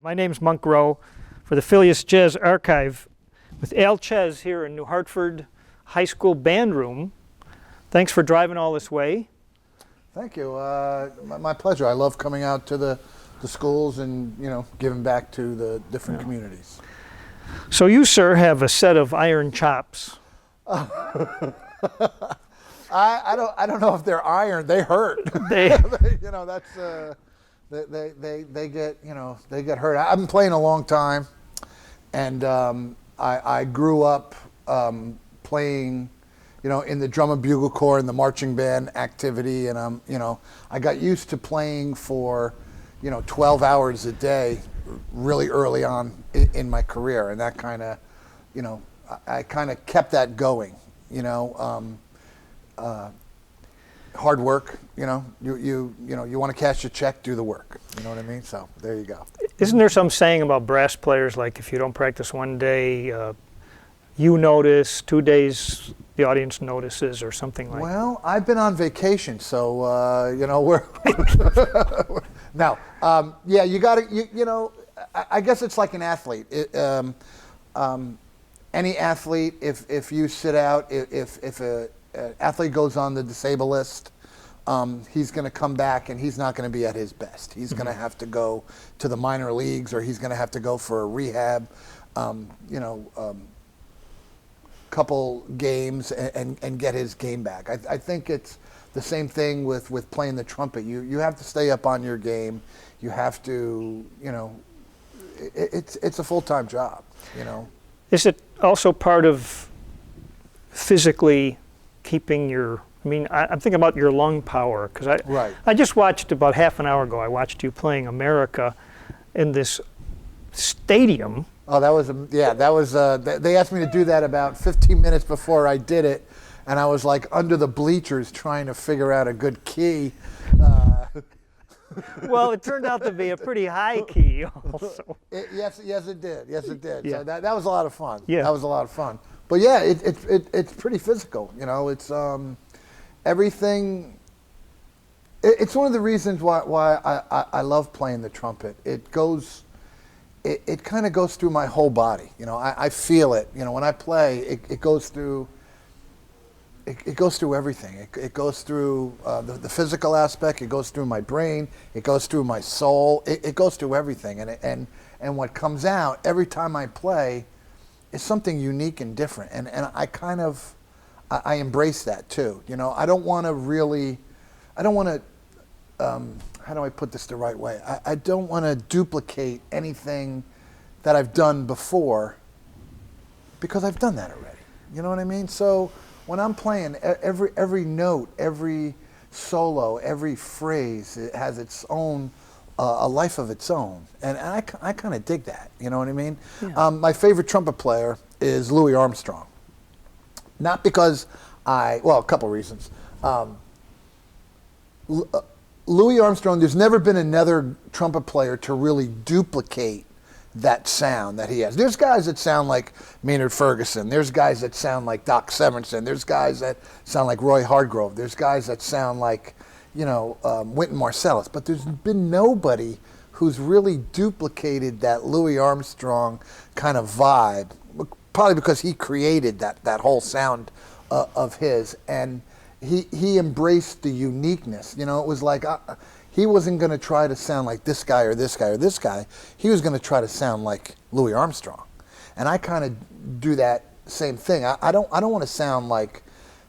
My name's Monk Rowe for the Fillius Jazz Archive with Chez here in New Hartford High School Band Room. Thanks for driving all this way. Thank you. My pleasure. I love coming out to the schools and, giving back to the different communities. So you, sir, have a set of iron chops. I don't know if they're iron. They hurt. They They get hurt. I've been playing a long time, and I grew up playing, in the drum and bugle corps and the marching band activity, and I got used to playing for 12 hours a day really early on in my career, and that kind of I kind of kept that going. Hard work, you want to cash your check, do the work. You know what I mean? So there you go. Isn't there some saying about brass players, like if you don't practice one day, you notice, 2 days the audience notices, or something like that? Well, I've been on vacation, so we're no. Yeah, you got to. I guess it's like an athlete. Any athlete, if you sit out, if an athlete goes on the disabled list, he's going to come back and he's not going to be at his best. He's going to have to go to the minor leagues, or he's going to have to go for a rehab, couple games and get his game back. I think it's the same thing with playing the trumpet. You have to stay up on your game. You have to, it's a full-time job, Is it also part of physically keeping your, I'm thinking about your lung power, because I just watched about half an hour ago, I watched you playing America in this stadium. Oh, that was, they asked me to do that about 15 minutes before I did it, and I was like under the bleachers trying to figure out a good key. Well, it turned out to be a pretty high key also. Yes, it did. Yes, it did. Yeah. So that was a lot of fun. Yeah. That was a lot of fun. But yeah, it's pretty physical. It's everything. It's one of the reasons why I love playing the trumpet. It kind of goes through my whole body. I feel it. When I play, it goes through. It goes through everything. It goes through the physical aspect. It goes through my brain. It goes through my soul. It goes through everything. And what comes out every time I play is something unique and different. And I embrace that too. I don't want to. How do I put this the right way? I don't want to duplicate anything that I've done before, because I've done that already. You know what I mean? So when I'm playing, every note, every solo, every phrase, it has its own, a life of its own. And I kind of dig that, you know what I mean? Yeah. My favorite trumpet player is Louis Armstrong. Not because a couple reasons. Louis Armstrong, there's never been another trumpet player to really duplicate that sound that he has. There's guys that sound like Maynard Ferguson. There's guys that sound like Doc Severinsen. There's guys that sound like Roy Hargrove. There's guys that sound like, Wynton Marsalis. But there's been nobody who's really duplicated that Louis Armstrong kind of vibe, probably because he created that whole sound of his. And he embraced the uniqueness. It was like he wasn't going to try to sound like this guy or this guy or this guy. He was going to try to sound like Louis Armstrong. And I kind of do that same thing. I don't want to sound like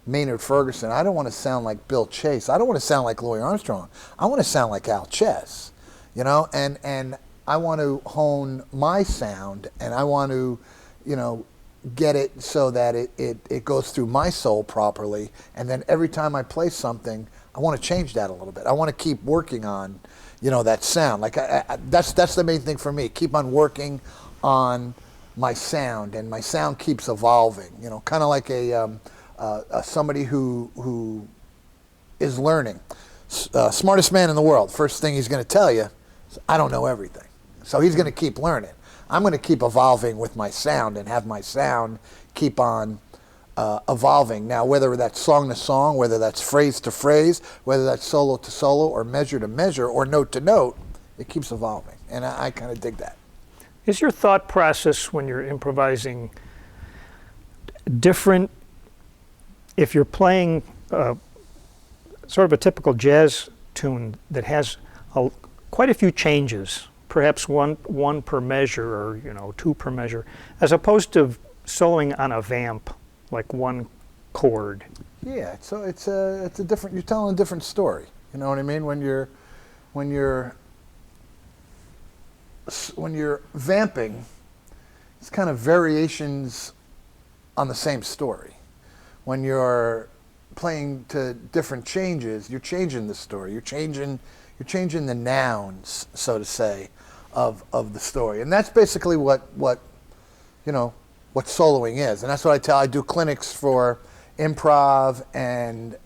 Maynard Ferguson. I don't want to sound like Bill Chase. I don't want to sound like Louis Armstrong. I want to sound like Chez. And I want to hone my sound, and I want to, get it so that it goes through my soul properly. And then every time I play something, I want to change that a little bit. I want to keep working on, that sound. Like that's the main thing for me. Keep on working on my sound, and my sound keeps evolving. Kind of like somebody who is learning. Smartest man in the world. First thing he's going to tell you is, I don't know everything. So he's going to keep learning. I'm going to keep evolving with my sound and have my sound keep on evolving. Now, whether that's song to song, whether that's phrase to phrase, whether that's solo to solo, or measure to measure, or note to note, it keeps evolving. And I kind of dig that. Is your thought process when you're improvising different if you're playing sort of a typical jazz tune that has quite a few changes, perhaps one per measure or two per measure, as opposed to soloing on a vamp, like one chord? Yeah, so it's a different. You're telling a different story. You know what I mean? When you're vamping, it's kind of variations on the same story. When you're playing to different changes, you're changing the story. You're changing the nouns, so to say, of the story. And that's basically what soloing is. And that's what I do clinics for improv and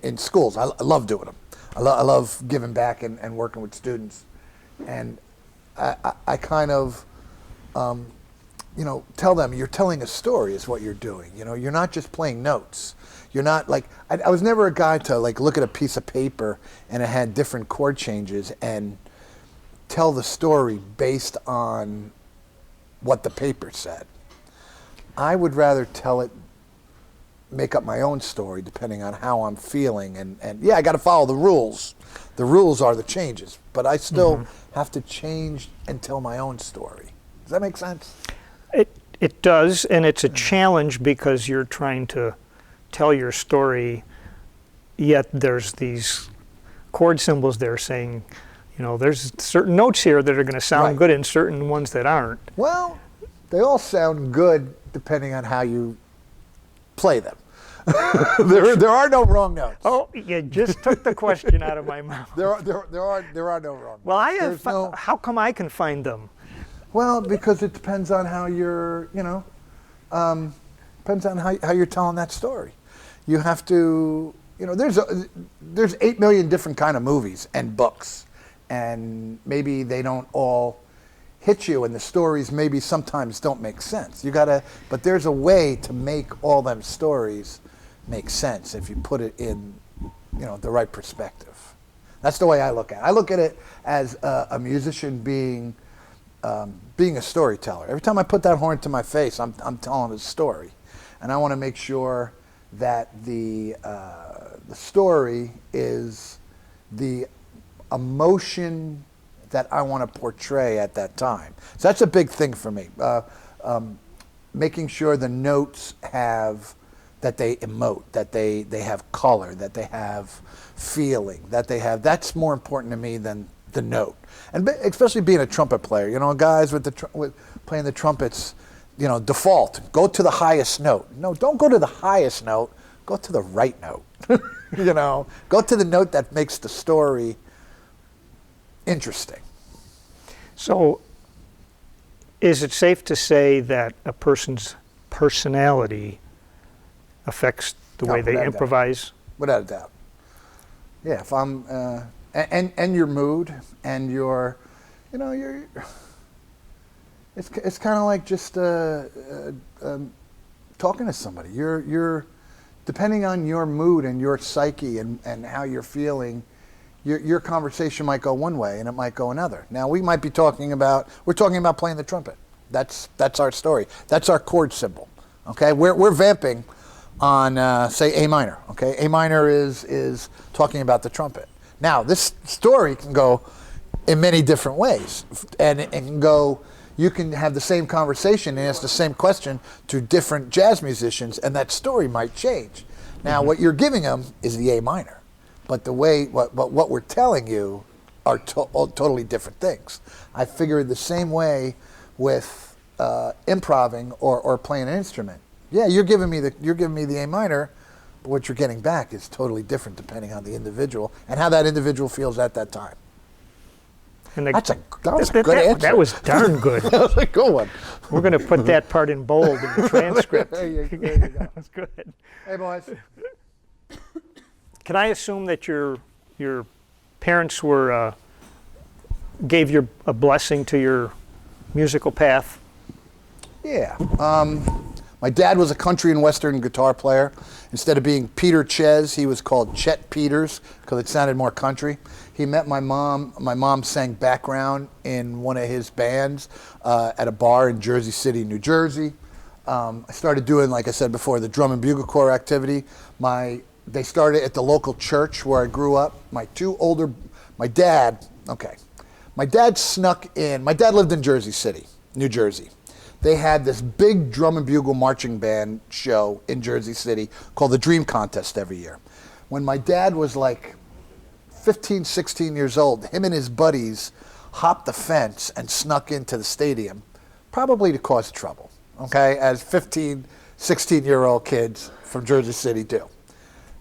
in schools. I love doing them. I love giving back and working with students. And I kind of tell them you're telling a story is what you're doing. You're not just playing notes. You're not like, I was never a guy to like look at a piece of paper and it had different chord changes and tell the story based on what the paper said. I would rather make up my own story depending on how I'm feeling. And yeah, I got to follow the rules. The rules are the changes, but I still have to change and tell my own story. Does that make sense? It does, and it's a challenge because you're trying to tell your story, yet there's these chord symbols there saying, there's certain notes here that are going to sound good and certain ones that aren't. Well, they all sound good depending on how you play them. there are no wrong notes. Oh, you just took the question out of my mouth. There are no wrong well, notes. How come I can find them? Well, because it depends on how you're, depends on how you're telling that story. You have to, there's 8 million different kind of movies and books, and maybe they don't all hit you, and the stories maybe sometimes don't make sense. But there's a way to make all them stories make sense if you put it in, the right perspective. That's the way I look at it. I look at it as a musician being a storyteller. Every time I put that horn to my face, I'm telling a story, and I want to make sure that the story is the emotion that I want to portray at that time. So that's a big thing for me. Making sure the notes that they emote, that they have color, that they have feeling, that's more important to me than the note. And especially being a trumpet player, guys with playing the trumpets, default, go to the highest note. No, don't go to the highest note, go to the right note. Go to the note that makes the story interesting. So, is it safe to say that a person's personality affects the way they improvise? Without a doubt. Yeah, if I'm and your mood and your, it's kind of like just talking to somebody. You're depending on your mood and your psyche and how you're feeling. Your conversation might go one way and it might go another. Now we're talking about playing the trumpet. That's our story. That's our chord symbol. Okay, we're vamping on say A minor. Okay, A minor is talking about the trumpet. Now this story can go in many different ways, and it can go. You can have the same conversation and ask the same question to different jazz musicians, and that story might change. Now what you're giving them is the A minor. But the way what we're telling you are totally different things. I figure the same way with improving or playing an instrument. Yeah, you're giving me the A minor, but what you're getting back is totally different depending on the individual and how that individual feels at that time. And that was a good answer. That was darn good. That was a good one. We're going to put that part in bold in the transcript. There you go. That's good. Hey, boys. Can I assume that your parents gave you a blessing to your musical path? Yeah. My dad was a country and western guitar player. Instead of being Peter Chez, he was called Chet Peters because it sounded more country. He met my mom. My mom sang background in one of his bands at a bar in Jersey City, New Jersey. I started doing, like I said before, the drum and bugle corps activity. They started at the local church where I grew up. My dad snuck in. My dad lived in Jersey City, New Jersey. They had this big drum and bugle marching band show in Jersey City called the Dream Contest every year. When my dad was like 15, 16 years old, him and his buddies hopped the fence and snuck into the stadium, probably to cause trouble, okay, as 15, 16-year-old kids from Jersey City do.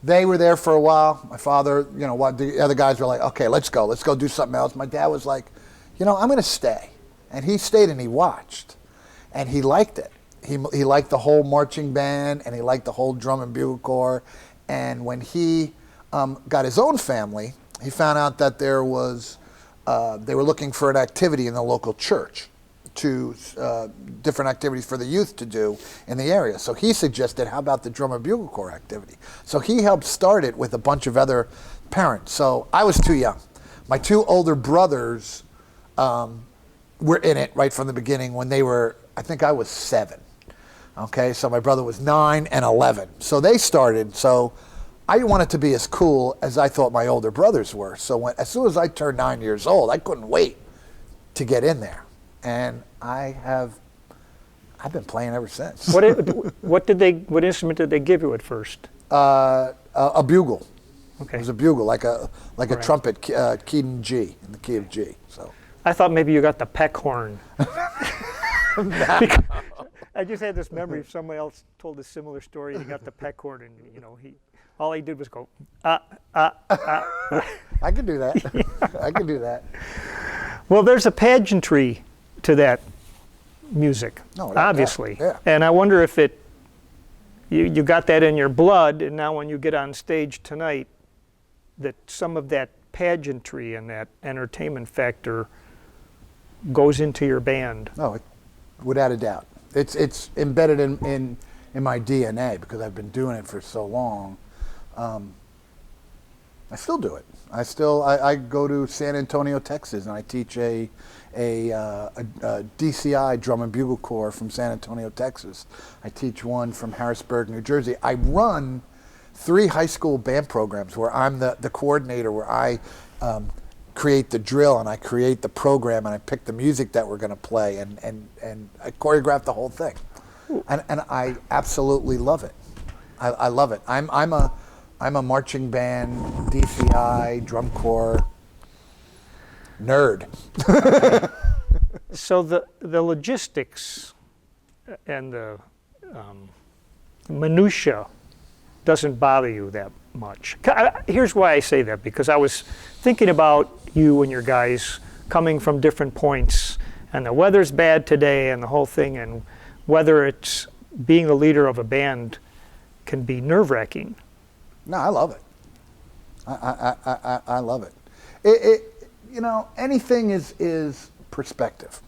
They were there for a while. My father, the other guys were like, okay, let's go do something else. My dad was like, I'm going to stay. And he stayed and he watched. And he liked it. He liked the whole marching band, and he liked the whole drum and bugle corps. And when he got his own family, he found out that they were looking for an activity in the local church, different activities for the youth to do in the area. So he suggested, how about the drum and bugle corps activity? So he helped start it with a bunch of other parents. So I was too young. My two older brothers were in it right from the beginning when they were, I think I was 7. Okay, so my brother was 9 and 11. So they started. So I wanted to be as cool as I thought my older brothers were. So as soon as I turned 9 years old, I couldn't wait to get in there. And I've been playing ever since. What instrument did they give you at first? A bugle. Okay. It was a bugle, like a Right. trumpet, keyed in G, in the key of G. So I thought maybe you got the peck horn. Because I just had this memory of somebody else told a similar story. He got the peck horn, and all he did was go I can do that. I can do that. Well, there's a pageantry to that music, obviously. Yeah. And I wonder if you got that in your blood, and now when you get on stage tonight, that some of that pageantry and that entertainment factor goes into your band. No, without a doubt. It's embedded in my DNA because I've been doing it for so long. I still do it. I go to San Antonio, Texas, and I teach a DCI drum and bugle corps from San Antonio, Texas. I teach one from Harrisburg, New Jersey. I run 3 high school band programs where I'm the coordinator, where I create the drill and I create the program and I pick the music that we're going to play and I choreograph the whole thing. And I absolutely love it. I love it. I'm a marching band, DCI, drum corps nerd. So the logistics and the minutia doesn't bother you that much. Here's why I say that, because I was thinking about you and your guys coming from different points, and the weather's bad today and the whole thing, and whether it's being the leader of a band can be nerve-wracking. No, I love it. I love it. Anything is perspective.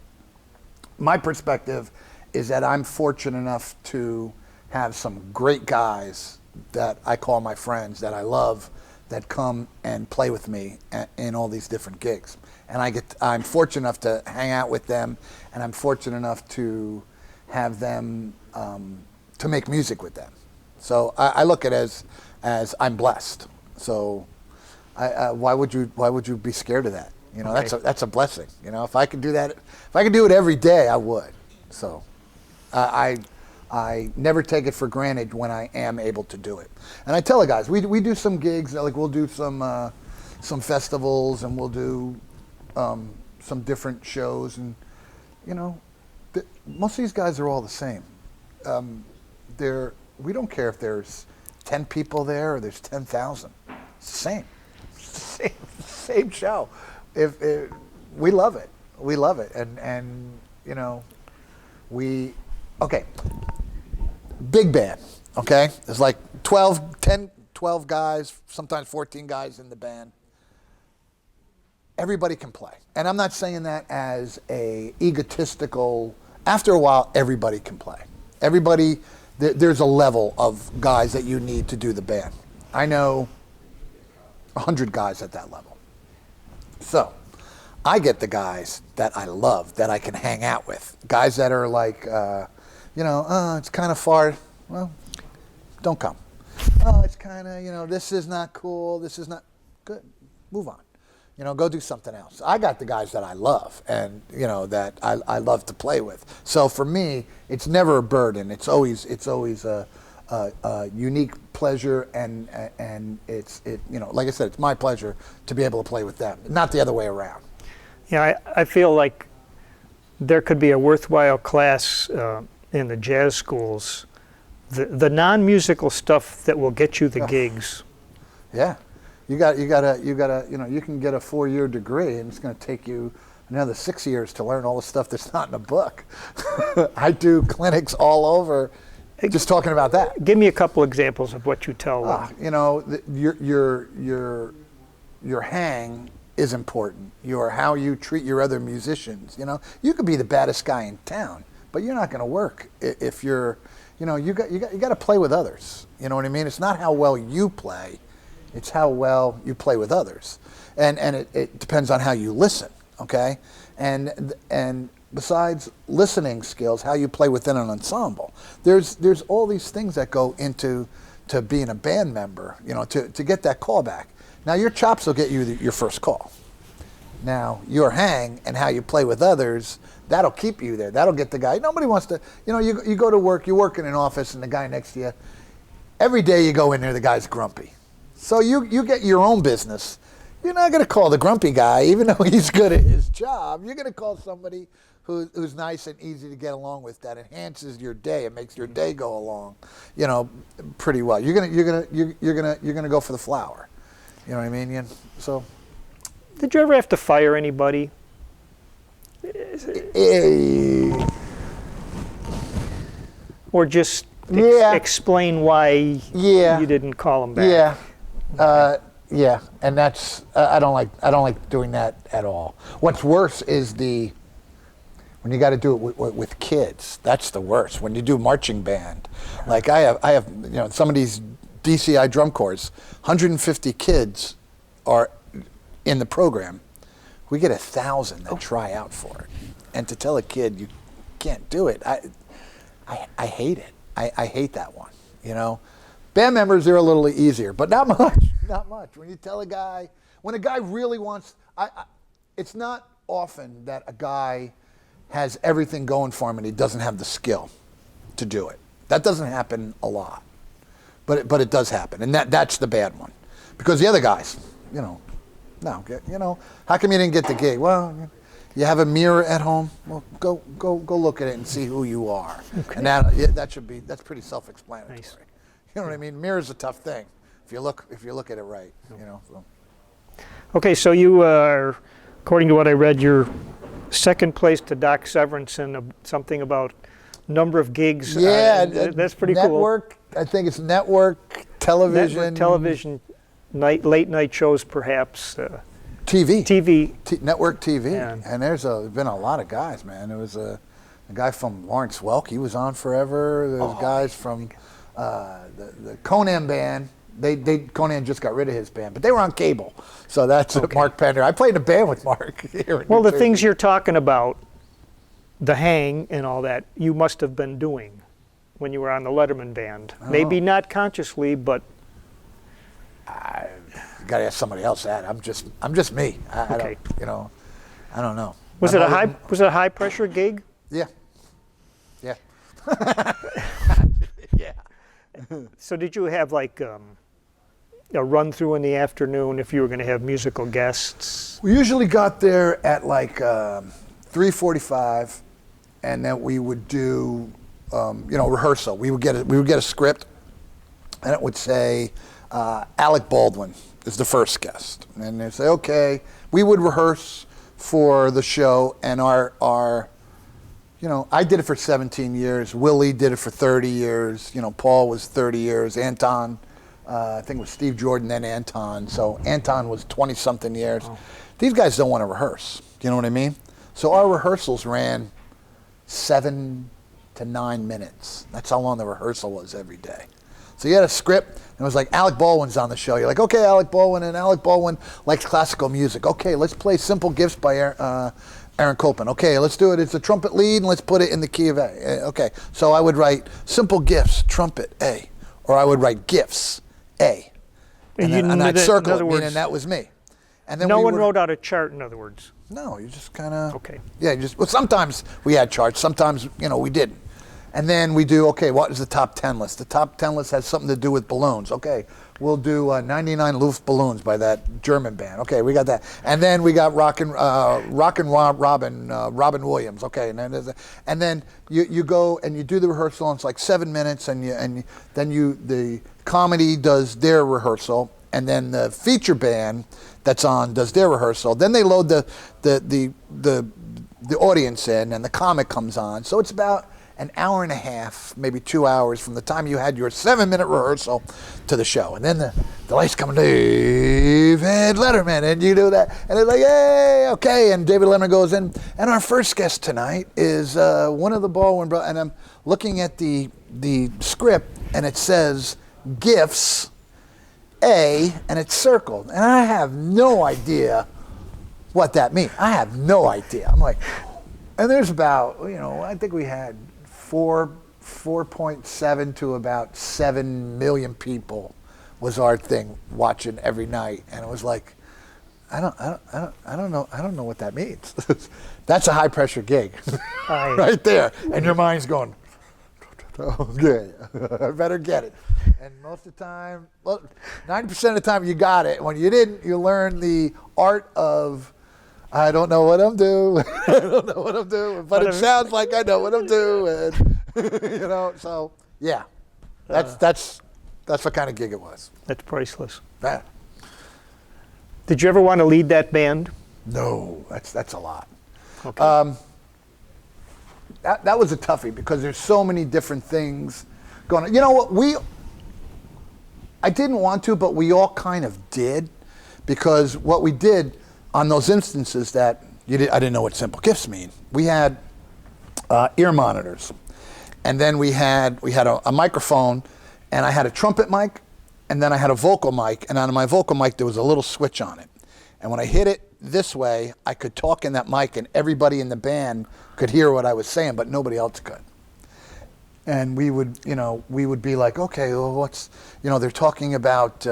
My perspective is that I'm fortunate enough to have some great guys that I call my friends, that I love, that come and play with me in all these different gigs. And I'm fortunate enough to hang out with them, and I'm fortunate enough to have them, to make music with them. So I look at it as I'm blessed. So why would you be scared of that? Okay. That's a blessing. If I could do that, if I could do it every day, I would. So I never take it for granted when I am able to do it. And I tell the guys, we do some gigs, like we'll do some festivals, and we'll do some different shows, and most of these guys are all the same. We don't care if there's 10 people there or there's 10,000. It's the same show. If we love it, and okay. Big band, okay? There's like 12 guys, sometimes 14 guys in the band. Everybody can play. And I'm not saying that as a egotistical, after a while, everybody can play. There's a level of guys that you need to do the band. I know 100 guys at that level. So I get the guys that I love, that I can hang out with. Guys that are like, it's kind of far. Well, don't come. Oh, it's kind of, this is not cool. This is not good. Move on. Go do something else. I got the guys that I love and, that I love to play with. So for me, it's never a burden. It's always a unique pleasure, and it's like I said, it's my pleasure to be able to play with them, not the other way around. Yeah, I feel like there could be a worthwhile class in the jazz schools, the non-musical stuff that will get you the gigs. Yeah. You gotta, you can get a 4-year degree, and it's going to take you another 6 years to learn all the stuff that's not in a book. I do clinics all over, just talking about that. Give me a couple examples of what you tell them. Your hang is important. How you treat your other musicians. You could be the baddest guy in town, but you're not going to work if you're, you got to play with others. You know what I mean? It's not how well you play. It's how well you play with others, and it depends on how you listen, okay? And besides listening skills, how you play within an ensemble. There's all these things that go into being a band member, to get that call back. Now your chops will get you your first call. Now your hang and how you play with others, that'll keep you there. That'll get the guy. Nobody wants to, you go to work, you work in an office, and the guy next to you, every day you go in there, the guy's grumpy. So you get your own business. You're not going to call the grumpy guy, even though he's good at his job. You're going to call somebody who's nice and easy to get along with, that enhances your day. It makes your day go along, pretty well. You're gonna go for the flower. You know what I mean? So. Did you ever have to fire anybody? Or just explain why you didn't call them back? Yeah. Yeah, and that's I don't like doing that at all. What's worse is when you got to do it with kids. That's the worst. When you do marching band, like I have some of these DCI drum corps, 150 kids are in the program. We get 1,000 that try out for it, and to tell a kid you can't do it, I hate it. I hate that one. Band members, they're a little easier, but not much. Not much. When you tell a guy, when a guy really wants, it's not often that a guy has everything going for him and he doesn't have the skill to do it. That doesn't happen a lot, but it does happen, and that's the bad one, because the other guys, no, how come you didn't get the gig? Well, you have a mirror at home. Well, go look at it and see who you are, and that's pretty self-explanatory. Nice. You know what I mean? Mirror's a tough thing if you look at it right. So. Okay, so you are, according to what I read, you're second place to Doc Severinsen, something about number of gigs. Yeah, that's pretty network, cool. I think it's network television. Network television, late night shows, perhaps. TV. Network TV. Yeah. And there's been a lot of guys, man. There was a guy from Lawrence Welk. He was on forever. There's guys from the Conan band. Conan just got rid of his band, but they were on cable. So that's Mark Pender. I played in a band with Mark here in New Jersey. Things you're talking about, the hang and all that, you must have been doing when you were on the Letterman band. Oh. Maybe not consciously, but I got to ask somebody else that. I'm just me. I don't know. Was it a high pressure gig? Yeah. Yeah. Yeah. So did you have like a run through in the afternoon if you were going to have musical guests? We usually got there at like 3:45, and then we would do rehearsal. We would get a script, and it would say Alec Baldwin is the first guest, and they'd say, okay. We would rehearse for the show, and our I did it for 17 years. Willie did it for 30 years. Paul was 30 years. Anton, I think it was Steve Jordan, then Anton. So Anton was 20-something years. Oh. These guys don't want to rehearse. You know what I mean? So our rehearsals ran 7 to 9 minutes. That's how long the rehearsal was every day. So you had a script, and it was like Alec Baldwin's on the show. You're like, okay, Alec Baldwin, and Alec Baldwin likes classical music. Okay, let's play Simple Gifts by Aaron Copland. Okay, let's do it. It's a trumpet lead, and let's put it in the key of A. Okay, so I would write Simple Gifts, trumpet, A. Or I would write Gifts, A. And I'd circle it, meaning that was me. And then no one wrote out a chart, in other words. No, you just kind of... Okay. Yeah, well, sometimes we had charts. Sometimes, we didn't. And then we do, okay, what is the top 10 list? The top 10 list has something to do with balloons. Okay, we'll do 99 Luft Balloons by that German band. Okay, we got that. And then we got Robin Williams. Okay, and then you go and you do the rehearsal, and it's like 7 minutes, and then the comedy does their rehearsal, and then the feature band that's on does their rehearsal. Then they load the audience in, and the comic comes on. So it's about an hour and a half, maybe 2 hours from the time you had your 7-minute rehearsal to the show. And then the lights come, David Letterman, and you do that. And they're like, hey, okay. And David Letterman goes in. And our first guest tonight is one of the Baldwin brothers. And I'm looking at the script, and it says Gifts, A, and it's circled. And I have no idea what that means. I have no idea. I'm like, and there's about, I think we had 4.7 to about 7 million people was our thing watching every night. And it was like, I don't know what that means. That's a high pressure gig right there. And your mind's going, okay, I better get it. And most of the time, 90% of the time you got it. When you didn't, you learned the art of, I don't know what I'm doing. I don't know what I'm doing, but it sounds like I know what I'm doing. So yeah, that's what kind of gig it was. That's priceless. Yeah. Did you ever want to lead that band? No, that's a lot. Okay. That was a toughie because there's so many different things going on. You know what? I didn't want to, but we all kind of did, because what we did on those instances that I didn't know what Simple Gifts mean. We had ear monitors, and then we had a microphone, and I had a trumpet mic, and then I had a vocal mic, and on my vocal mic there was a little switch on it, and when I hit it this way, I could talk in that mic, and everybody in the band could hear what I was saying, but nobody else could. And we would be like, okay, well, what's, they're talking about,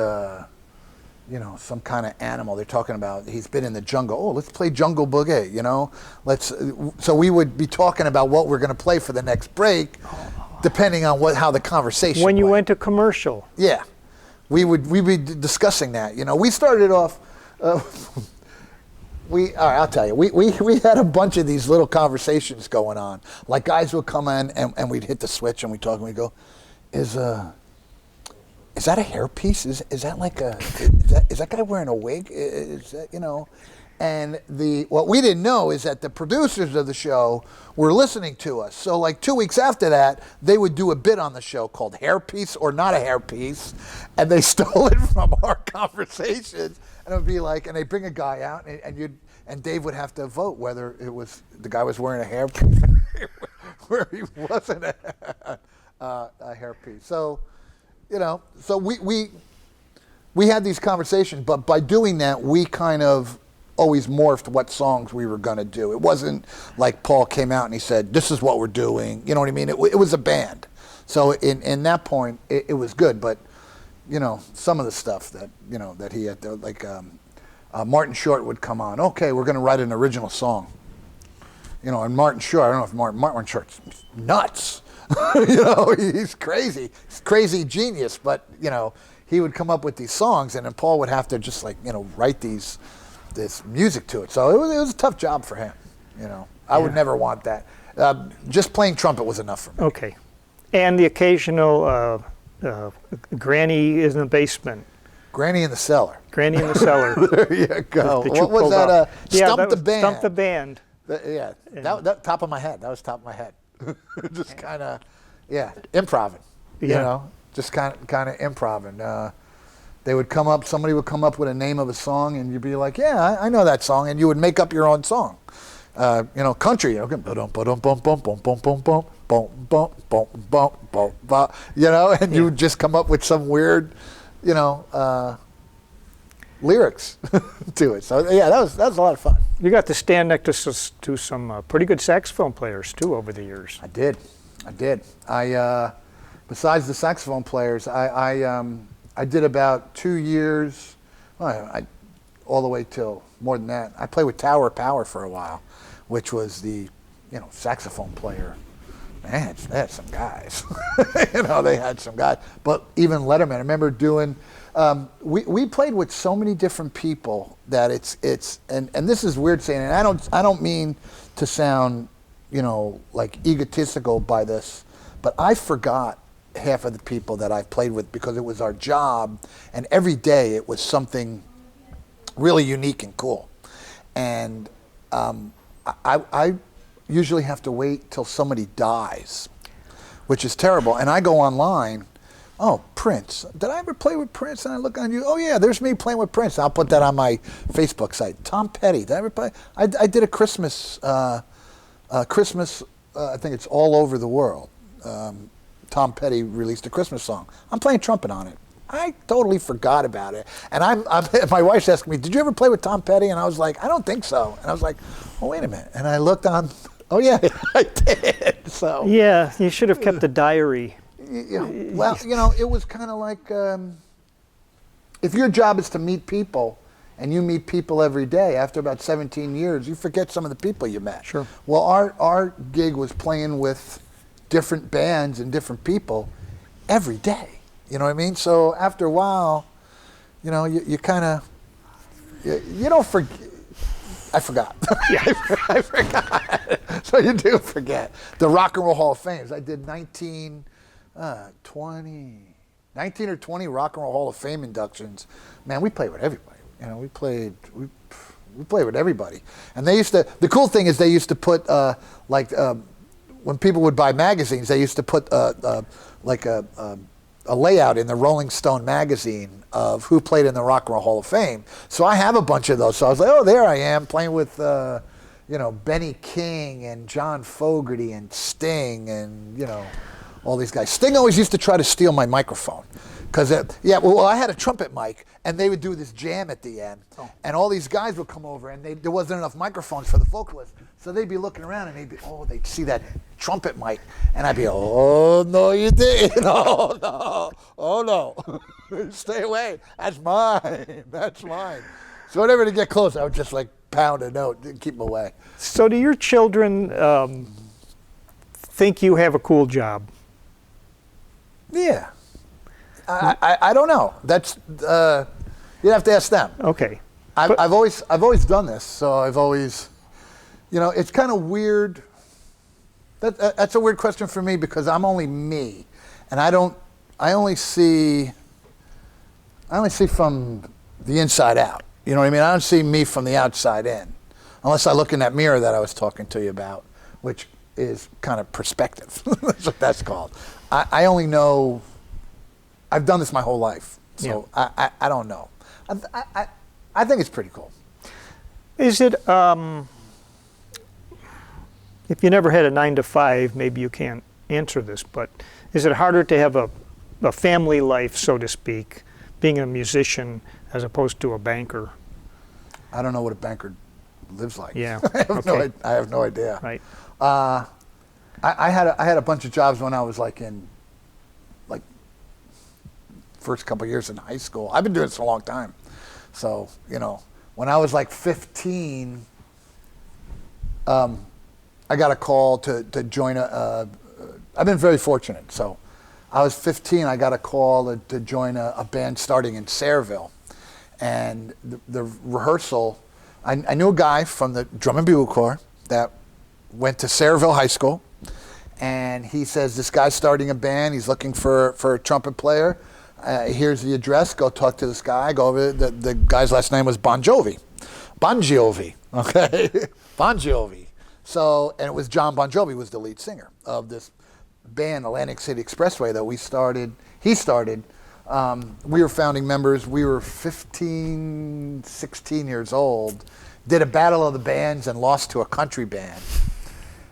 some kind of animal. They're talking about, he's been in the jungle. Oh, let's play Jungle Boogie, So we would be talking about what we're going to play for the next break, depending on how the conversation When you went. went to commercial. Yeah. We'd be discussing that. We started off, all right, I'll tell you, we had a bunch of these little conversations going on. Like guys would come in and we'd hit the switch and we'd talk and we'd go, is that a hairpiece? Is that like is that guy wearing a wig? Is that, And what we didn't know is that the producers of the show were listening to us. So like 2 weeks after that, they would do a bit on the show called Hairpiece or Not a Hairpiece, and they stole it from our conversations. And it would be like, and they bring a guy out, and Dave would have to vote whether it was the guy was wearing a hairpiece where he wasn't a hairpiece. So, so we had these conversations, but by doing that, we kind of always morphed what songs we were going to do. It wasn't like Paul came out and he said, this is what we're doing. You know what I mean? It was a band. So in that point, it was good. But, some of the stuff that, that he had, like Martin Short would come on. Okay, we're going to write an original song. And Martin Short, I don't know if Martin Short's nuts. He's crazy. He's crazy genius. But, he would come up with these songs, and then Paul would have to just write this music to it. So it was a tough job for him. I would never want that. Just playing trumpet was enough for me. Okay. And the occasional Granny in the basement. Granny in the cellar. Granny in the cellar. There you go. What was that? Stump the Band. Stump the Band. That top of my head. That was top of my head. Just kind of, improvising. Just kind of improvising. They would come up, somebody would come up with a name of a song, and you'd be like, yeah, I know that song, and you would make up your own song. country, you know, and you just come up with some weird, lyrics to it. So yeah, that was a lot of fun. You got to stand next to some pretty good saxophone players too over the years. I did. I besides the saxophone players, I did about 2 years, all the way till more than that. I played with Tower Power for a while, which was the saxophone player. Man, they had some guys. They had some guys. But even Letterman, I remember doing. We played with so many different people that it's and this is weird saying, and I don't mean to sound like egotistical by this, but I forgot half of the people that I've played with because it was our job, and every day it was something really unique and cool, and I usually have to wait till somebody dies, which is terrible, and I go online. Oh, Prince. Did I ever play with Prince? And I look on you. Oh, yeah, there's me playing with Prince. I'll put that on my Facebook site. Tom Petty. Did I ever play? I did a Christmas, I think it's All Over the World. Tom Petty released a Christmas song. I'm playing trumpet on it. I totally forgot about it. And my wife's asking me, did you ever play with Tom Petty? And I was like, I don't think so. And I was like, oh, wait a minute. And I looked on, oh, yeah, I did. So yeah, you should have kept a diary. Well, it was kind of like if your job is to meet people and you meet people every day, after about 17 years, you forget some of the people you met. Sure. Well, our gig was playing with different bands and different people every day. You know what I mean? So after a while, you kind of, you don't forget. I forgot. Yeah. I forgot. So you do forget. The Rock and Roll Hall of Fame. I did 19 or 20 Rock and Roll Hall of Fame inductions. Man, we played with everybody. We played with everybody. And the cool thing is they used to put, when people would buy magazines, they used to put a layout in the Rolling Stone magazine of who played in the Rock and Roll Hall of Fame. So I have a bunch of those. So I was like, oh, there I am playing with, Benny King and John Fogerty and Sting and, all these guys. Sting always used to try to steal my microphone. Because, I had a trumpet mic, and they would do this jam at the end. Oh. And all these guys would come over, and there wasn't enough microphones for the vocalists. So they'd be looking around, and they'd see that trumpet mic. And I'd be, oh, no, you didn't. Oh, no. Stay away. That's mine. So whenever they get close, I would just, pound a note and keep them away. So do your children think you have a cool job? Yeah. I don't know. That's you'd have to ask them. Okay. I've always done this, so I've always, it's kind of weird. That's a weird question for me because I'm only me, and I only see from the inside out. You know what I mean? I don't see me from the outside in, unless I look in that mirror that I was talking to you about, which is kind of perspective. That's what that's called. I only know. I've done this my whole life, so yeah. I don't know. I think it's pretty cool. Is it, if you never had a 9-to-5, maybe you can't answer this, but is it harder to have a family life, so to speak, being a musician as opposed to a banker? I don't know what a banker lives like. Yeah. I have no idea. Right. I had a bunch of jobs when I was in first couple of years in high school. I've been doing this a long time. So, when I was 15, I got a call to join I've been very fortunate. So I was 15, I got a call to join a band starting in Sayreville. And the rehearsal, I knew a guy from the Drum and Bugle Corps that went to Sayreville High School. And he says, this guy's starting a band, he's looking for a trumpet player. Here's the address. Go talk to this guy. Go over. The guy's last name was Bon Jovi. Okay, Bon Jovi. So, and it was John Bon Jovi was the lead singer of this band, Atlantic City Expressway, that we started. He started. We were founding members. We were 15, 16 years old did a battle of the bands and lost to a country band.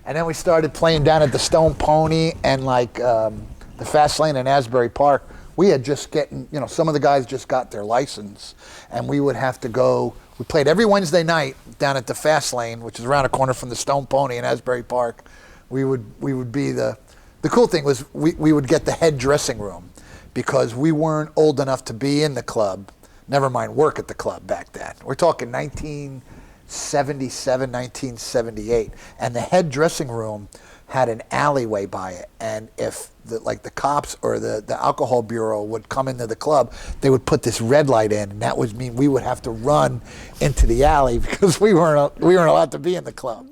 And then we started playing down at the Stone Pony and like the Fast Lane in Asbury Park. We had just getting, some of the guys just got their license, and we would have to go. We played every Wednesday night down at the Fast Lane, which is around a corner from the Stone Pony in Asbury Park. We would be the cool thing was we would get the head dressing room because we weren't old enough to be in the club, never mind work at the club back then. We're talking 1977, 1978, and the head dressing room had an alleyway by it, and if the cops or the alcohol bureau would come into the club, they would put this red light in, and that would mean we would have to run into the alley because we weren't allowed to be in the club.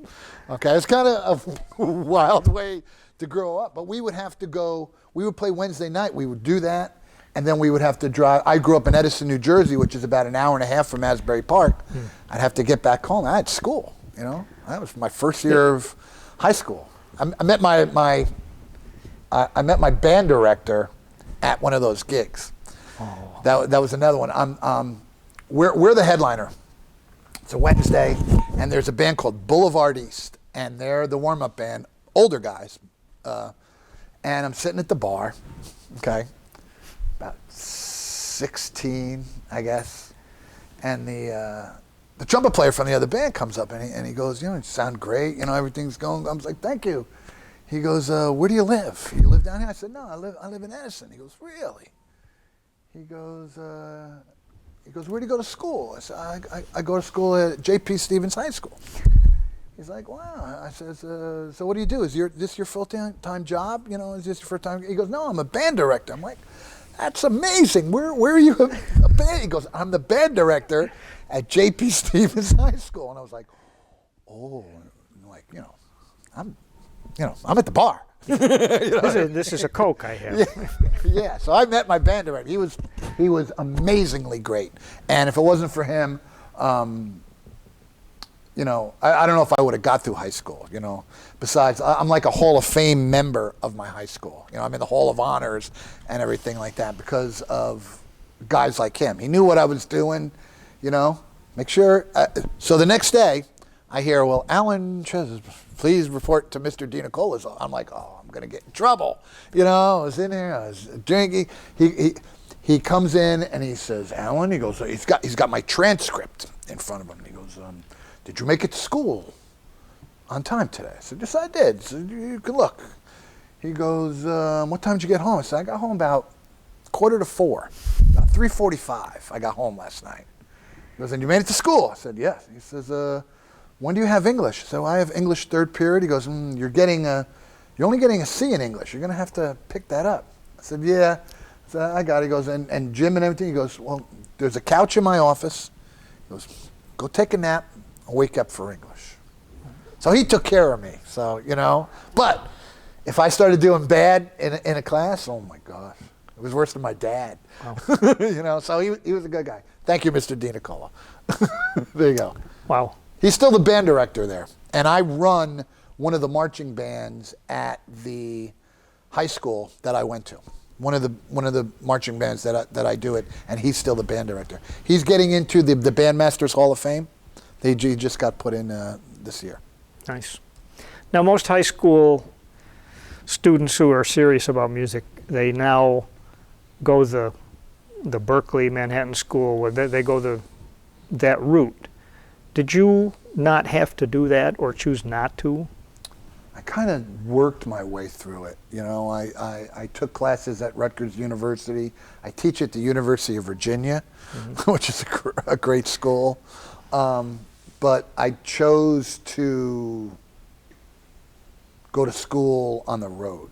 Okay, it's kind of a wild way to grow up, but we would have to go. We would play Wednesday night. We would do that, and then we would have to drive. I grew up in Edison, New Jersey, which is about an hour and a half from Asbury Park. I'd have to get back home. I had school. That was my first year of high school. I met my band director at one of those gigs. Oh. That was another one. We're the headliner. It's a Wednesday, and there's a band called Boulevard East, and they're the warm-up band, older guys. And I'm sitting at the bar, okay, about 16, I guess, and the trumpet player from the other band comes up and he goes, you sound great, everything's going. I was like, thank you. He goes, where do you live? You live down here? I said, no, I live in Edison. He goes, really? He goes, where do you go to school? I said, I go to school at J.P. Stevens High School. He's like, wow. I says, so what do you do? Is this your full-time job? Is this your first time? He goes, no, I'm a band director. I'm like, that's amazing. Where are you a band? He goes, I'm the band director at J.P. Stevens High School. And I was like, oh, I'm at the bar. This is a Coke I have. Yeah. So I met my band director. He was amazingly great. And if it wasn't for him, I don't know if I would have got through high school. Besides, I'm like a Hall of Fame member of my high school. I'm in the Hall of Honors and everything like that because of guys like him. He knew what I was doing. Make sure. So the next day, I hear, well, Alan Chez, please report to Mr. DiNicola's. I'm like, oh, I'm going to get in trouble. I was in there, I was drinking. He comes in and he says, Alan, he goes, he's got my transcript in front of him. He goes, did you make it to school on time today? I said, yes, I did. So you can look. He goes, what time did you get home? I said, I got home about 3:45. About 3:45 I got home last night. He goes, and you made it to school? I said, yes. He says, when do you have English? So I have English third period. He goes, you're only getting a C in English. You're going to have to pick that up. I said, yeah. So I got it. He goes, and gym and everything. He goes, well, there's a couch in my office. He goes, go take a nap and wake up for English. So he took care of me. So, but if I started doing bad in a class, oh my gosh, it was worse than my dad. Wow. So he was a good guy. Thank you, Mr. DiNicola. There you go. Wow. He's still the band director there. And I run one of the marching bands at the high school that I went to. One of the marching bands that I do it, and he's still the band director. He's getting into the Bandmasters Hall of Fame. He just got put in this year. Nice. Now, most high school students who are serious about music, they now go the Berkeley, Manhattan School, where they go that route. Did you not have to do that or choose not to? I kind of worked my way through it. I took classes at Rutgers University. I teach at the University of Virginia, which is a great school. But I chose to go to school on the road.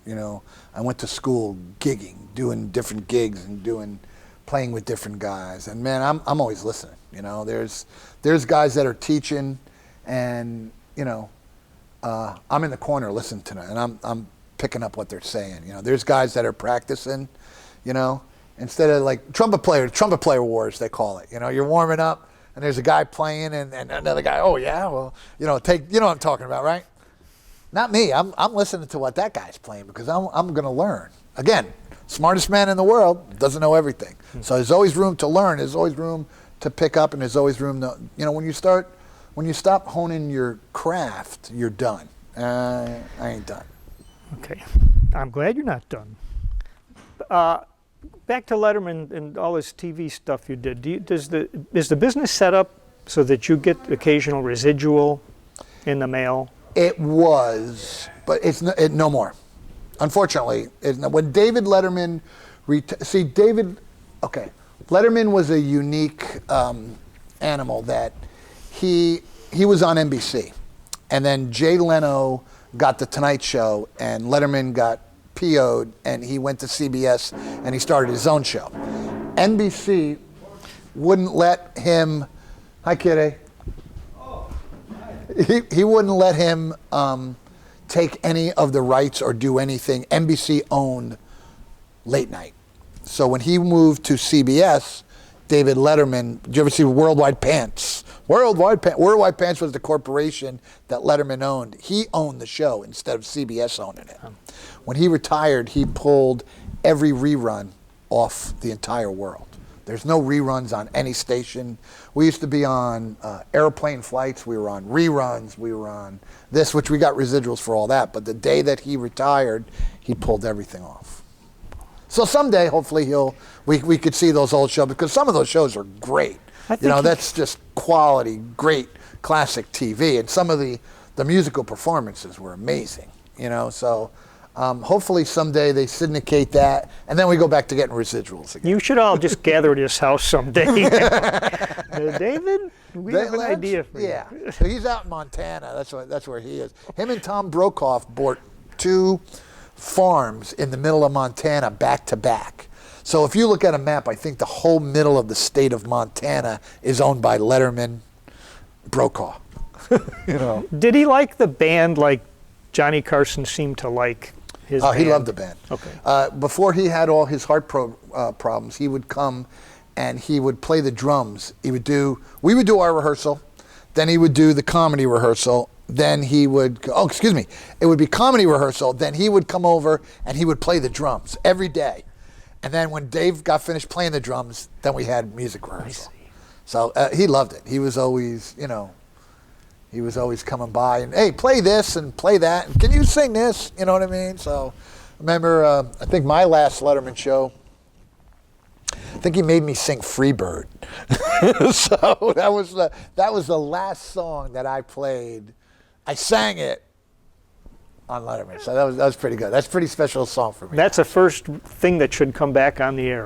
I went to school gigging, doing different gigs and playing with different guys. And man, I'm always listening. There's guys that are teaching, and I'm in the corner listening to them, and I'm picking up what they're saying. There's guys that are practicing. Instead of like trumpet player wars, they call it. You're warming up, and there's a guy playing, and another guy. Oh yeah, well, what I'm talking about, right? Not me. I'm listening to what that guy's playing because I'm going to learn. Again, smartest man in the world doesn't know everything. So there's always room to learn. There's always room to pick up, and there's always room to, when you stop honing your craft, you're done. I ain't done. Okay. I'm glad you're not done. Back to Letterman and all this TV stuff you did. Is the business set up so that you get occasional residual in the mail? It was, but it's no more. Unfortunately, when David Letterman, Letterman was a unique animal that he was on NBC, and then Jay Leno got the Tonight Show, and Letterman got PO'd, and he went to CBS, and he started his own show. NBC wouldn't let him. Hi, Kitty. He wouldn't let him take any of the rights or do anything. NBC owned late night. So when he moved to CBS, David Letterman, did you ever see Worldwide Pants? Worldwide Pants was the corporation that Letterman owned. He owned the show instead of CBS owning it. When he retired, he pulled every rerun off the entire world. There's no reruns on any station. We used to be on airplane flights. We were on reruns. We were on this, which we got residuals for all that. But the day that he retired, he pulled everything off. So someday, hopefully, we could see those old shows, because some of those shows are great. That's just quality, great classic TV. And some of the musical performances were amazing. So hopefully someday they syndicate that, and then we go back to getting residuals again. You should all just gather at his house someday. David, we have an idea for you. Yeah, so he's out in Montana. That's where he is. Him and Tom Brokaw bought 2 farms in the middle of Montana back to back. So if you look at a map, I think the whole middle of the state of Montana is owned by Letterman Brokaw. Did he like the band like Johnny Carson seemed to like his band? He loved the band. Okay. Before he had all his heart problems, he would come and he would play the drums. We would do our rehearsal, then he would do the comedy rehearsal, then he would, it would be comedy rehearsal, then he would come over and he would play the drums every day. And then when Dave got finished playing the drums, then we had music rehearsal. So he loved it. He was always, he was always coming by and, hey, play this and play that. And can you sing this? You know what I mean? So I remember, I think my last Letterman show, I think he made me sing Freebird. So that was the last song that I played. I sang it on Letterman, so that was pretty good. That's a pretty special song for me. That's the first thing that should come back on the air.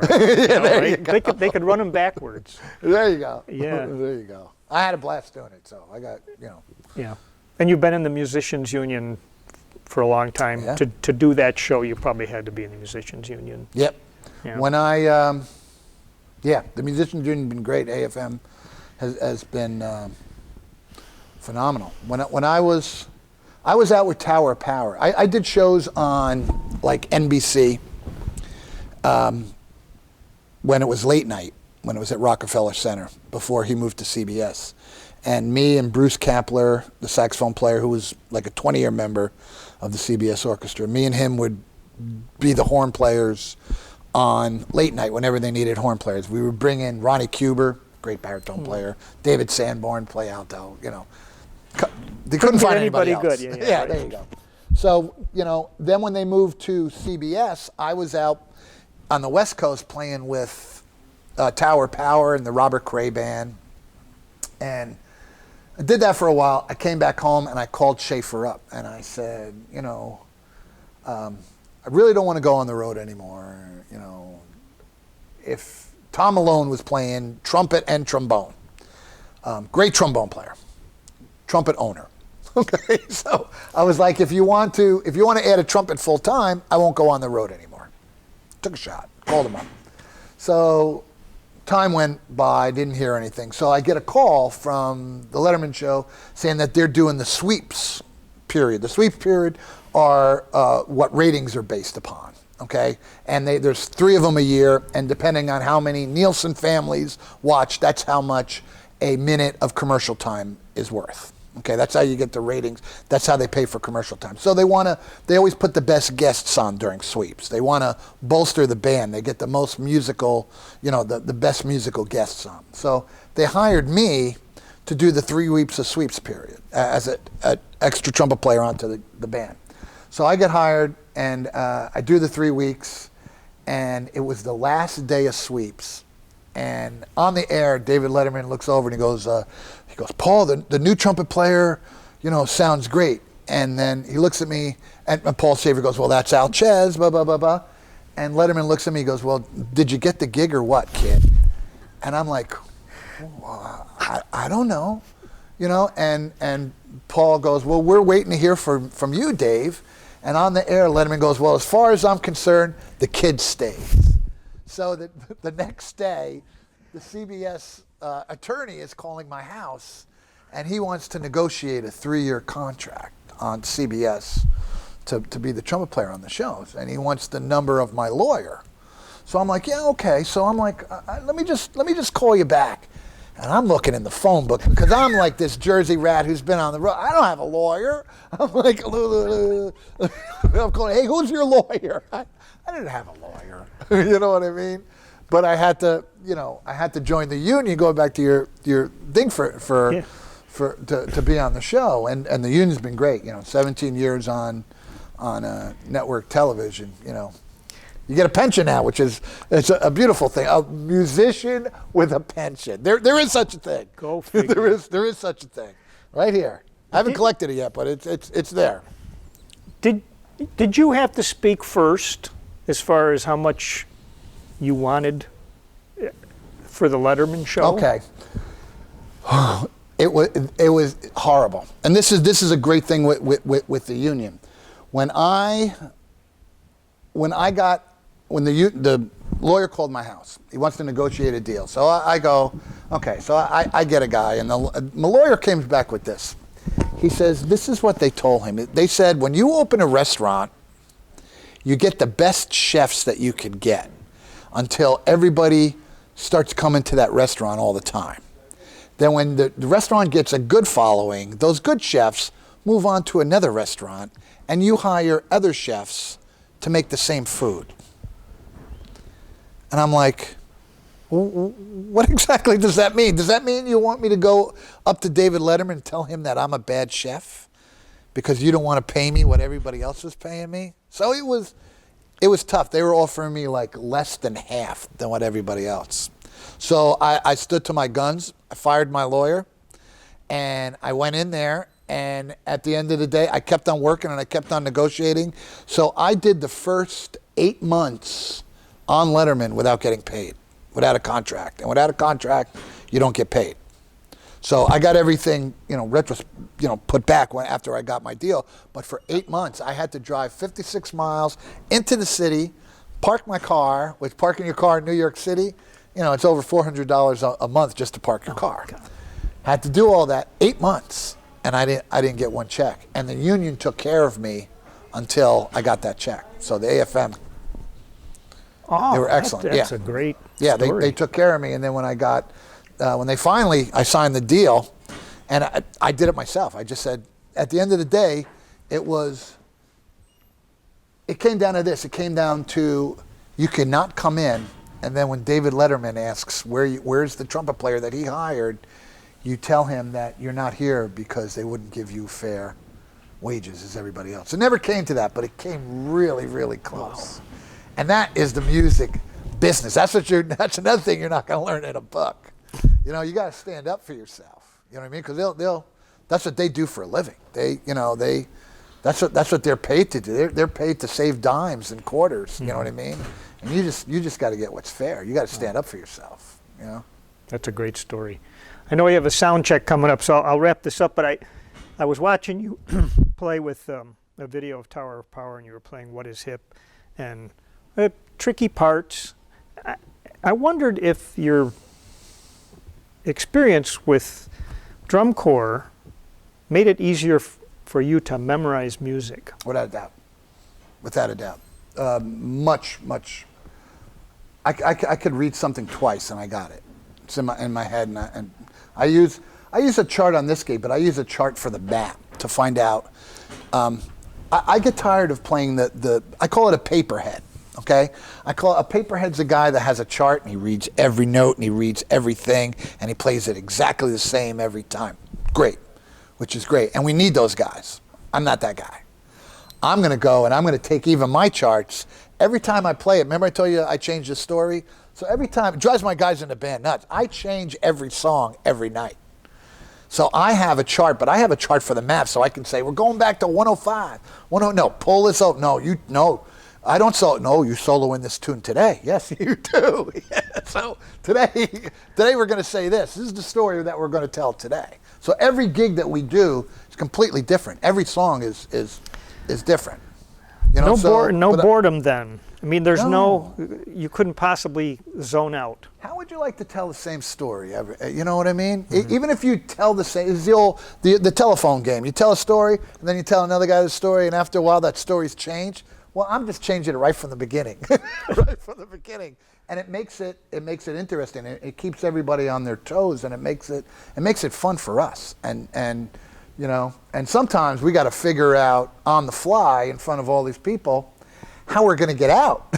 You go. They could run them backwards. There you go. Yeah. There you go. I had a blast doing it, so I got, Yeah. And you've been in the Musicians Union for a long time. Yeah. To do that show, you probably had to be in the Musicians Union. Yep. Yeah. When the Musicians Union has been great. AFM has been phenomenal. When I was out with Tower of Power. I did shows on like NBC when it was late night, when it was at Rockefeller Center before he moved to CBS. And me and Bruce Kapler, the saxophone player who was like a 20-year member of the CBS orchestra, me and him would be the horn players on late night whenever they needed horn players. We would bring in Ronnie Cuber, great baritone player, David Sanborn, play alto, They couldn't find anybody else. Good. Yeah, there you go. So, then when they moved to CBS, I was out on the West Coast playing with Tower Power and the Robert Cray Band. And I did that for a while. I came back home and I called Schaefer up and I said, I really don't want to go on the road anymore. If Tom Malone was playing trumpet and trombone, great trombone player, trumpet owner. Okay, so I was like, if you want to add a trumpet full time, I won't go on the road anymore. Took a shot, called him up. So time went by, didn't hear anything. So I get a call from the Letterman Show saying that they're doing the sweeps period. The sweeps period are what ratings are based upon. Okay, and there's 3 of them a year, and depending on how many Nielsen families watch, that's how much a minute of commercial time is worth. Okay, that's how you get the ratings. That's how they pay for commercial time. So they always put the best guests on during sweeps. They want to bolster the band. They get the most musical, the best musical guests on. So they hired me to do the 3 weeks of sweeps period as an extra trumpet player onto the band. So I get hired, and I do the 3 weeks, and it was the last day of sweeps. And on the air, David Letterman looks over and he goes, Paul, the new trumpet player, sounds great. And then he looks at me, and Paul Shaver goes, well, that's Al Chez, blah, blah, blah, blah. And Letterman looks at me, he goes, well, did you get the gig or what, kid? And I'm like, I don't know, and Paul goes, well, we're waiting to hear from you, Dave. And on the air, Letterman goes, well, as far as I'm concerned, the kid stays. So the next day, the CBS attorney is calling my house, and he wants to negotiate a 3-year contract on CBS to be the trumpet player on the shows, and he wants the number of my lawyer. So I'm like, yeah, okay. So I'm like, let me just call you back. And I'm looking in the phone book because I'm like this Jersey rat who's been on the road. I don't have a lawyer. I'm like, I'm calling, hey, who's your lawyer? I didn't have a lawyer. You know what I mean? But I had to, join the union. Going back to your thing to be on the show, and the union's been great. 17 years on network television. You get a pension now, which is a beautiful thing. A musician with a pension. There is such a thing. Go figure. There is such a thing, right here. I haven't collected it yet, but it's there. Did you have to speak first as far as how much you wanted for the Letterman Show? Okay. It was horrible, and this is a great thing with the union. When the lawyer called my house, he wants to negotiate a deal. So I go, okay. So I get a guy, and the lawyer came back with this. He says, this is what they told him. They said, when you open a restaurant, you get the best chefs that you could get until everybody starts coming to that restaurant all the time. Then when the restaurant gets a good following, those good chefs move on to another restaurant, and you hire other chefs to make the same food. And I'm like, what exactly does that mean? Does that mean you want me to go up to David Letterman and tell him that I'm a bad chef because you don't want to pay me what everybody else is paying me? So it was tough. They were offering me like less than half than what everybody else. So I stood to my guns. I fired my lawyer, and I went in there. And at the end of the day, I kept on working and I kept on negotiating. So I did the first 8 months on Letterman without getting paid, without a contract. And without a contract, you don't get paid. So I got everything, put back after I got my deal. But for 8 months, I had to drive 56 miles into the city, park my car, which parking your car in New York City, it's over $400 a month just to park your car. God. Had to do all that 8 months. And I didn't get one check. And the union took care of me until I got that check. So the AFM, they were excellent. That's a great story. Yeah, they took care of me. And then when I signed the deal, and I did it myself. I just said, at the end of the day, it came down to this. It came down to, you cannot come in, and then when David Letterman asks, where's the trumpet player that he hired, you tell him that you're not here because they wouldn't give you fair wages as everybody else. It never came to that, but it came really, really close. Wow. And that is the music business. That's another thing you're not going to learn in a book. You got to stand up for yourself. You know what I mean? Because that's what they do for a living. That's what they're paid to do. They're paid to save dimes and quarters. You know what I mean? And you just got to get what's fair. You got to stand up for yourself. That's a great story. I know we have a sound check coming up, so I'll wrap this up, but I was watching you play with a video of Tower of Power, and you were playing What Is Hip, and tricky parts. I wondered if your experience with drum corps made it easier for you to memorize music. Without a doubt. Much. I could read something twice and I got it. It's in my head, and I use I use a chart on this gig, but I use a chart for the map to find out. I get tired of playing I call it a paperhead. Okay, I call it a paperhead's a guy that has a chart and he reads every note and he reads everything and he plays it exactly the same every time. Great, which is great, and we need those guys. I'm not that guy. I'm going to go and I'm going to take even my charts. Every time I play it, remember I told you I change the story? So every time, it drives my guys in the band nuts. I change every song every night. So I have a chart, but I have a chart for the map, so I can say, we're going back to 105. No, pull this out. No, I don't solo. No, you solo in this tune today. Yes, you do. Yeah. So today we're going to say this. This is the story that we're going to tell today. So every gig that we do is completely different. Every song is different. You know, no boredom then. I mean, there's you couldn't possibly zone out. How would you like to tell the same story ever? You know what I mean? Mm-hmm. Even if you tell the same, it's the telephone game. You tell a story, and then you tell another guy the story, and after a while that story's changed. Well, I'm just changing it right from the beginning. Right from the beginning. And it makes it interesting. It keeps everybody on their toes, and it makes it fun for us. And you know, and sometimes we got to figure out on the fly in front of all these people how we're going to get out.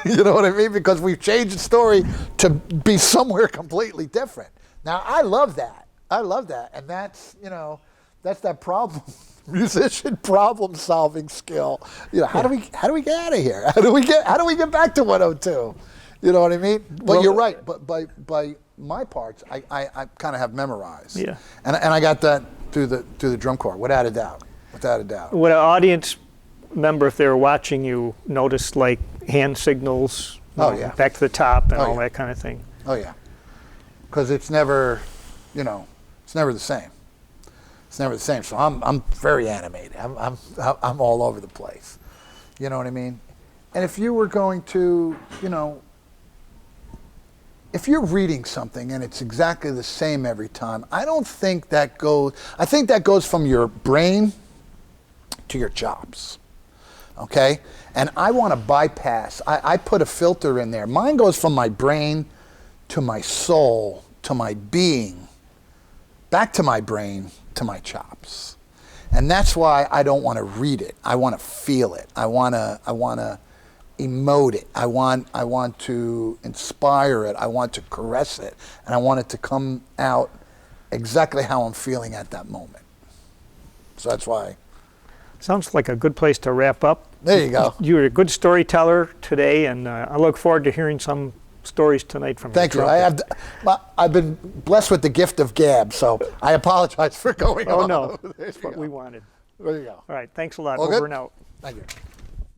You know what I mean? Because we've changed the story to be somewhere completely different. Now, I love that. And that's that problem, musician problem solving skill. You know, how do we get out of here? How do we get back to 102? You know what I mean? But you're right. But by my parts, I kind of have memorized. Yeah. And I got that through the drum corps, without a doubt. Would an audience member, if they were watching you, notice like hand signals, back to the top and all that kind of thing? Oh yeah, because it's never the same. It's never the same. So I'm very animated. I'm all over the place. You know what I mean? And if you were going to, if you're reading something and it's exactly the same every time, I think that goes from your brain to your chops. Okay? And I want to bypass, I put a filter in there. Mine goes from my brain to my soul, to my being, back to my brain, to my chops. And that's why I don't want to read it. I want to feel it. I want to emote it. I want to inspire it. I want to caress it. And I want it to come out exactly how I'm feeling at that moment. So that's why. Sounds like a good place to wrap up. There you go. You're a good storyteller today, and I look forward to hearing some stories tonight from you. Thank you. I've been blessed with the gift of gab, so I apologize for going on. Oh, no. That's what we wanted. There you go. All right. Thanks a lot. All Over good? and out. Thank you.